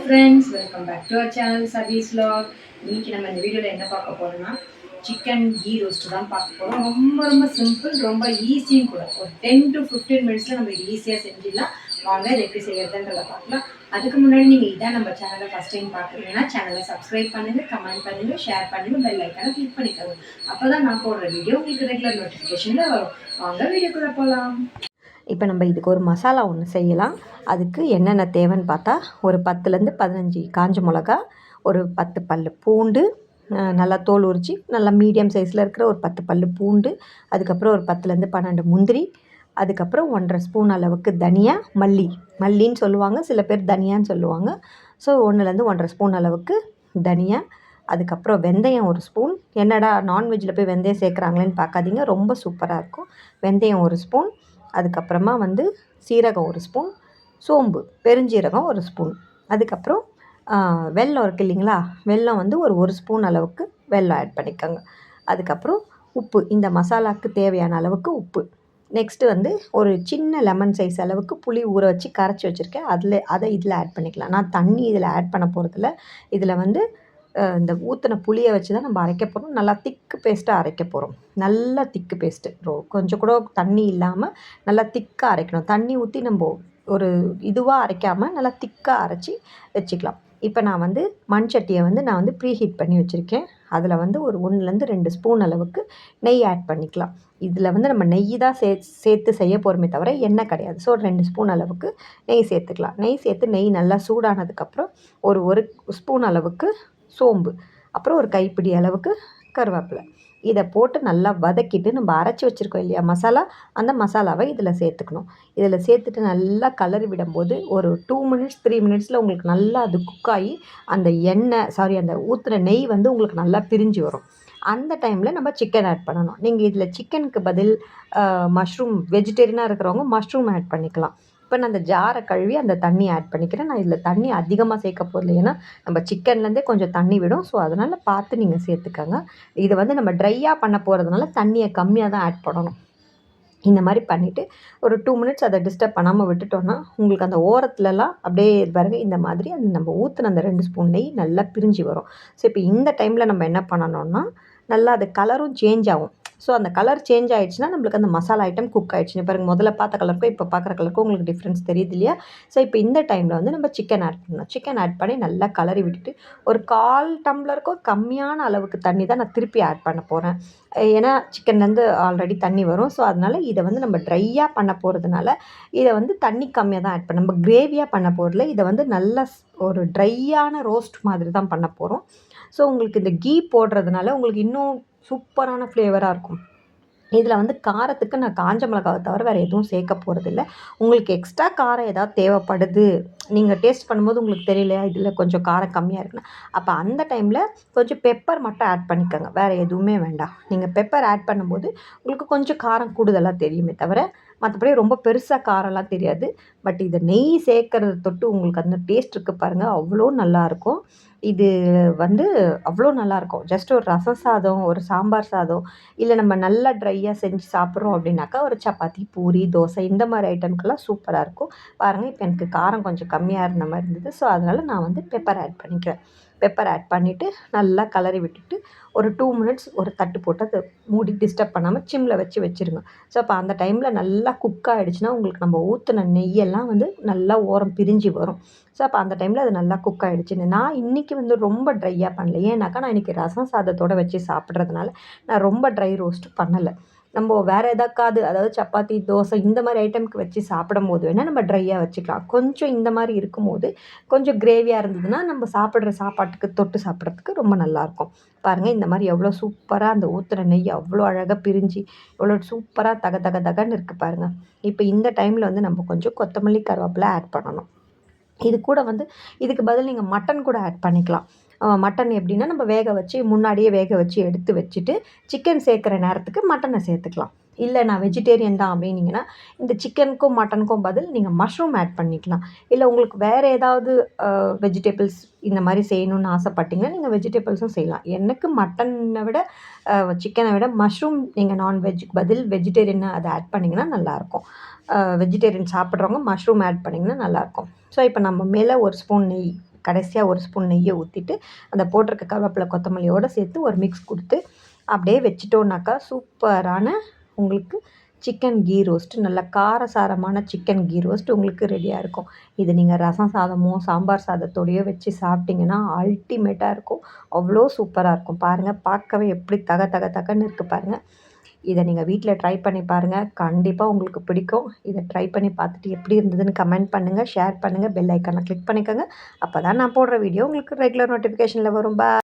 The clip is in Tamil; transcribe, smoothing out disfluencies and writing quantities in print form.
Friends, welcome back to our channel service vlog. இன்னைக்கு நம்ம இந்த வீடியோவில் என்ன பார்க்க போகிறோம்னா சிக்கன் கீ ரோஸ்ட் தான் பார்க்க போகிறோம். ரொம்ப ரொம்ப சிம்பிள், ரொம்ப ஈஸியும் கூட. ஒரு 10 to 15 மினிட்ஸில் நம்ம ஈஸியாக செஞ்சிடலாம். வாங்க இதை எப்படி செய்யறதுன்றதை பார்க்கலாம். அதுக்கு முன்னாடி நீங்கள் இதான் நம்ம சேனலை ஃபஸ்ட் டைம் பார்க்குறீங்கன்னா சேனலை சப்ஸ்கிரைப் பண்ணுங்கள், கமெண்ட் பண்ணுங்கள், ஷேர் பண்ணுங்கள், பெல் ஐக்கானை கிளிக் பண்ணிக்கோங்க. அப்போ தான் நான் போடுற வீடியோ உங்களுக்கு ரெகுலர் நோட்டிஃபிகேஷனில் வரும். வாங்க வீடியோக்குள்ளே போகலாம். இப்போ நம்ம இதுக்கு ஒரு மசாலா ஒன்று செய்யலாம். அதுக்கு என்னென்ன தேவைன்னு பார்த்தா, ஒரு 10லேருந்து 15 காஞ்ச மிளகா, ஒரு 10 பல் பூண்டு, நல்லா தோல் உரித்து நல்லா மீடியம் சைஸில் இருக்கிற ஒரு 10 பல் பூண்டு, அதுக்கப்புறம் ஒரு 10லேருந்து 12 முந்திரி, அதுக்கப்புறம் 1½ ஸ்பூன் அளவுக்கு தனியா, மல்லின்னு சொல்லுவாங்க, சில பேர் தனியான்னு சொல்லுவாங்க. ஸோ 1லேருந்து 1½ ஸ்பூன் அளவுக்கு தனியா, அதுக்கப்புறம் வெந்தயம் ஒரு ஸ்பூன். என்னடா நான்வெஜ்ஜில் போய் வெந்தயம் சேர்க்குறாங்களேன்னு பார்க்காதீங்க, ரொம்ப சூப்பராக இருக்கும். வெந்தயம் ஒரு ஸ்பூன், அதுக்கப்புறமா சீரகம் ஒரு ஸ்பூன், சோம்பு பெருஞ்சீரகம் ஒரு ஸ்பூன், அதுக்கப்புறம் வெல்லம் இருக்குது இல்லைங்களா, வெல்லம் ஒரு ஸ்பூன் அளவுக்கு வெல்லம் ஆட் பண்ணிக்கோங்க. அதுக்கப்புறம் உப்பு, இந்த மசாலாவுக்கு தேவையான அளவுக்கு உப்பு. நெக்ஸ்ட்டு ஒரு சின்ன லெமன் சைஸ் அளவுக்கு புளி ஊற வச்சு கரைச்சி வச்சுருக்கேன். அதை இதில் ஆட் பண்ணிக்கலாம். நான் தண்ணி இதில் ஆட் பண்ண போகிறதில்ல. இதில் இந்த ஊற்றின புளியை வச்சு தான் நம்ம அரைக்க போகிறோம். நல்லா திக்கு பேஸ்ட்டாக அரைக்க போகிறோம். நல்லா திக்கு பேஸ்ட்டு, கொஞ்சம் கூட தண்ணி இல்லாமல் நல்லா திக்காக அரைக்கணும். தண்ணி ஊற்றி நம்ம ஒரு இதுவாக அரைக்காமல் நல்லா திக்காக அரைச்சி வச்சுக்கலாம். இப்போ நான் மண் சட்டியை நான் ப்ரீ ஹீட் பண்ணி வச்சுருக்கேன். அதில் ஒரு 1லேருந்து 2 ஸ்பூன் அளவுக்கு நெய் ஆட் பண்ணிக்கலாம். இதில் நம்ம நெய் தான் சேர்த்து செய்ய போகிறோமே தவிர எண்ணெய் கிடையாது. ஸோ 2 ஸ்பூன் அளவுக்கு நெய் சேர்த்துக்கலாம். நெய் சேர்த்து நெய் நல்லா சூடானதுக்கப்புறம் ஒரு ஸ்பூன் அளவுக்கு சோம்பு, அப்புறம் ஒரு கைப்பிடி அளவுக்கு கருவேப்பிலை, இதை போட்டு நல்லா வதக்கிட்டு நம்ம அரைச்சி வச்சுருக்கோம் இல்லையா மசாலா, அந்த மசாலாவை இதில் சேர்த்துக்கணும். இதில் சேர்த்துட்டு நல்லா கலரி விடும்போது ஒரு 2 மினிட்ஸ் 3 மினிட்ஸில் உங்களுக்கு நல்லா அது குக்காகி அந்த அந்த ஊற்றுன நெய் உங்களுக்கு நல்லா பிரிஞ்சு வரும். அந்த டைமில் நம்ம சிக்கன் ஆட் பண்ணணும். நீங்கள் இதில் சிக்கனுக்கு பதில் மஷ்ரூம், வெஜிடேரியனாக இருக்கிறவங்க மஷ்ரூம் ஆட் பண்ணிக்கலாம். இப்போ நான் அந்த ஜாரை கழுவி அந்த தண்ணி ஆட் பண்ணிக்கிறேன். நான் இதில் தண்ணி அதிகமாக சேர்க்க போதில்லை, ஏன்னா நம்ம சிக்கன்லேருந்தே கொஞ்சம் தண்ணி விடும். ஸோ அதனால் பார்த்து நீங்கள் சேர்த்துக்கோங்க. இதை நம்ம ட்ரையாக பண்ண போகிறதுனால தண்ணியை கம்மியாக தான் ஆட் பண்ணணும். இந்த மாதிரி பண்ணிவிட்டு ஒரு 2 மினிட்ஸ் அதை டிஸ்டர்ப் பண்ணாமல் விட்டுட்டோன்னா உங்களுக்கு அந்த ஓரத்துலலாம் அப்படியே பாருங்க, இந்த மாதிரி நம்ம ஊற்றின அந்த 2 ஸ்பூன் நெய் நல்லா பிரிஞ்சு வரும். ஸோ இப்போ இந்த டைமில் நம்ம என்ன பண்ணணும்னா, நல்லா அது கலரும் சேஞ்ச் ஆகும். ஸோ அந்த கலர் சேஞ்ச் ஆகிடுச்சுன்னா நம்மளுக்கு அந்த மசாலா ஐட்டம் குக் ஆகிடுச்சுன்னு பாருங்கள். முதல்ல பார்த்த கலருக்கும் இப்போ பார்க்குற கலருக்கும் உங்களுக்கு டிஃப்ரென்ஸ் தெரியுது இல்லையா. ஸோ இப்போ இந்த டைமில் நம்ம சிக்கன் ஆட் பண்ணணும். சிக்கன் ஆட் பண்ணி நல்லா கலரி விட்டுட்டு ஒரு 1/4 டம்ளருக்கும் கம்மியான அளவுக்கு தண்ணி தான் நான் திருப்பி ஆட் பண்ண போகிறேன். ஏன்னா சிக்கன்லேருந்து ஆல்ரெடி தண்ணி வரும். ஸோ அதனால் இதை நம்ம ட்ரையாக பண்ண போகிறதுனால இதை தண்ணி கம்மியாக தான் ஆட் பண்ண, நம்ம கிரேவியாக பண்ண போகிறதில்ல. இதை நல்லா ஒரு ட்ரையான ரோஸ்ட் மாதிரி தான் பண்ண போகிறோம். ஸோ உங்களுக்கு இந்த கீ போடுறதுனால உங்களுக்கு இன்னும் சூப்பரான ஃப்ளேவராக இருக்கும். இதில் காரத்துக்கு நான் காஞ்ச மிளகாவை தவிர வேறு எதுவும் சேர்க்க போகிறதில்ல. உங்களுக்கு எக்ஸ்ட்ரா காரம் ஏதாவது தேவைப்படுது, நீங்கள் டேஸ்ட் பண்ணும்போது உங்களுக்கு தெரியலையா இதில் கொஞ்சம் காரம் கம்மியாக இருக்குன்னா, அப்போ அந்த டைமில் கொஞ்சம் பெப்பர் மட்டும் ஆட் பண்ணிக்கோங்க. வேறு எதுவுமே வேண்டாம். நீங்கள் பெப்பர் ஆட் பண்ணும்போது உங்களுக்கு கொஞ்சம் காரம் கூடுதலாக தெரியுமே தவிர மற்றபடி ரொம்ப பெருசாக காரம்லாம் தெரியாது. பட் இதை நெய் சேர்க்கறத தொட்டு உங்களுக்கு அந்த டேஸ்ட் இருக்குது பாருங்கள், அவ்வளோ நல்லாயிருக்கும். இது அவ்வளோ நல்லாயிருக்கும். ஜஸ்ட் ஒரு ரசம் சாதம், ஒரு சாம்பார் சாதம், இல்லை நம்ம நல்லா ட்ரையாக செஞ்சு சாப்பிட்றோம் அப்படின்னாக்கா ஒரு சப்பாத்தி, பூரி, தோசை இந்த மாதிரி ஐட்டம்க்கெல்லாம் சூப்பராக இருக்கும். பாருங்கள், இப்போ எனக்கு காரம் கொஞ்சம் கம்மியாக இருந்த மாதிரி இருந்தது. ஸோ அதனால் நான் பெப்பர் ஆட் பண்ணிக்கிறேன். பெப்பர் ஆட் பண்ணிவிட்டு நல்லா கலரி விட்டுட்டு ஒரு 2 மினிட்ஸ் ஒரு தட்டு போட்டு அதை மூடி டிஸ்டர்ப் பண்ணாமல் சிம்மில் வச்சுருங்க. ஸோ அப்போ அந்த டைமில் நல்லா குக் ஆகிடுச்சுன்னா உங்களுக்கு நம்ம ஊற்றின நெய்யெல்லாம் நல்லா ஓரம் பிரிஞ்சு வரும். ஸோ அப்போ அந்த டைமில் அது நல்லா குக் ஆகிடுச்சுன்னு நான் இன்றைக்கி ரொம்ப ட்ரையாக பண்ணல. ஏன்னாக்கா நான் இன்றைக்கி ரசம் சாதத்தோடு வச்சு சாப்பிட்றதுனால நான் ரொம்ப ட்ரை ரோஸ்ட் பண்ணலை. நம்ம வேறு எதாக்காவது, அதாவது சப்பாத்தி, தோசை இந்த மாதிரி ஐட்டம்க்கு வச்சு சாப்பிடும்போது வேணால் நம்ம ட்ரையாக வச்சுக்கலாம். கொஞ்சம் இந்த மாதிரி இருக்கும்போது கொஞ்சம் கிரேவியாக இருந்ததுன்னா நம்ம சாப்பிட்ற சாப்பாட்டுக்கு தொட்டு சாப்பிட்றதுக்கு ரொம்ப நல்லாயிருக்கும். பாருங்கள், இந்த மாதிரி எவ்வளோ சூப்பராக அந்த ஊற்றுன நெய் அவ்வளோ அழகாக பிரிஞ்சு எவ்வளோ சூப்பராக தக தக தகன்னு இருக்குது பாருங்கள். இப்போ இந்த டைமில் நம்ம கொஞ்சம் கொத்தமல்லி, கருவேப்பிலை ஆட் பண்ணணும். இது கூட இதுக்கு பதில் நீங்கள் மட்டன் கூட ஆட் பண்ணிக்கலாம். மட்டன் எப்படின்னா நம்ம முன்னாடியே வேக வச்சு எடுத்து வச்சுட்டு சிக்கன் சேர்க்குற நேரத்துக்கு மட்டனை சேர்த்துக்கலாம். இல்லை நான் வெஜிடேரியன் தான் அப்படின்னீங்கன்னா இந்த சிக்கனுக்கும் மட்டனுக்கும் பதில் நீங்கள் மஷ்ரூம் ஆட் பண்ணிக்கலாம். இல்லை உங்களுக்கு வேறு ஏதாவது வெஜிடபிள்ஸ் இந்த மாதிரி செய்யணுன்னு ஆசைப்பட்டீங்கன்னா நீங்கள் வெஜிடபிள்ஸும் செய்யலாம். எனக்கு மட்டனை விட சிக்கனை விட மஷ்ரூம் நீங்கள் நான்வெஜ்ஜுக்கு பதில் வெஜிடேரியனை அதை ஆட் பண்ணிங்கன்னா நல்லாயிருக்கும். வெஜிடேரியன் சாப்பிட்றவங்க மஷ்ரூம் ஆட் பண்ணிங்கன்னா நல்லாயிருக்கும். ஸோ இப்போ நம்ம மேலே ஒரு ஸ்பூன் நெய் கடைசியாக ஒரு ஸ்பூன் நெய்யை ஊற்றிட்டு அந்த போட்டிருக்க கருவேப்பிலை கொத்தமல்லியோடு சேர்த்து ஒரு மிக்ஸ் கொடுத்து அப்படியே வச்சிட்டோன்னாக்கா சூப்பரான உங்களுக்கு சிக்கன் கீ ரோஸ்ட்டு, நல்ல காரசாரமான சிக்கன் கீ ரோஸ்ட் உங்களுக்கு ரெடியாக இருக்கும். இது நீங்கள் ரசம் சாதமோ சாம்பார் சாதத்தோடையோ வச்சு சாப்பிட்டிங்கன்னா அல்டிமேட்டாக இருக்கும். அவ்வளோ சூப்பராக இருக்கும். பாருங்கள், பார்க்கவே எப்படி தக தக தகன்னு இருக்குது பாருங்கள். இதை நீங்கள் வீட்டில் ட்ரை பண்ணி பாருங்கள், கண்டிப்பாக உங்களுக்கு பிடிக்கும். இதை ட்ரை பண்ணி பார்த்துட்டு எப்படி இருந்ததுன்னு கமெண்ட் பண்ணுங்கள், ஷேர் பண்ணுங்கள், பெல் ஐக்கானை கிளிக் பண்ணிக்கோங்க. அப்போ தான் நான் போடுற வீடியோ உங்களுக்கு ரெகுலர் நோட்டிஃபிகேஷனில் வரும்.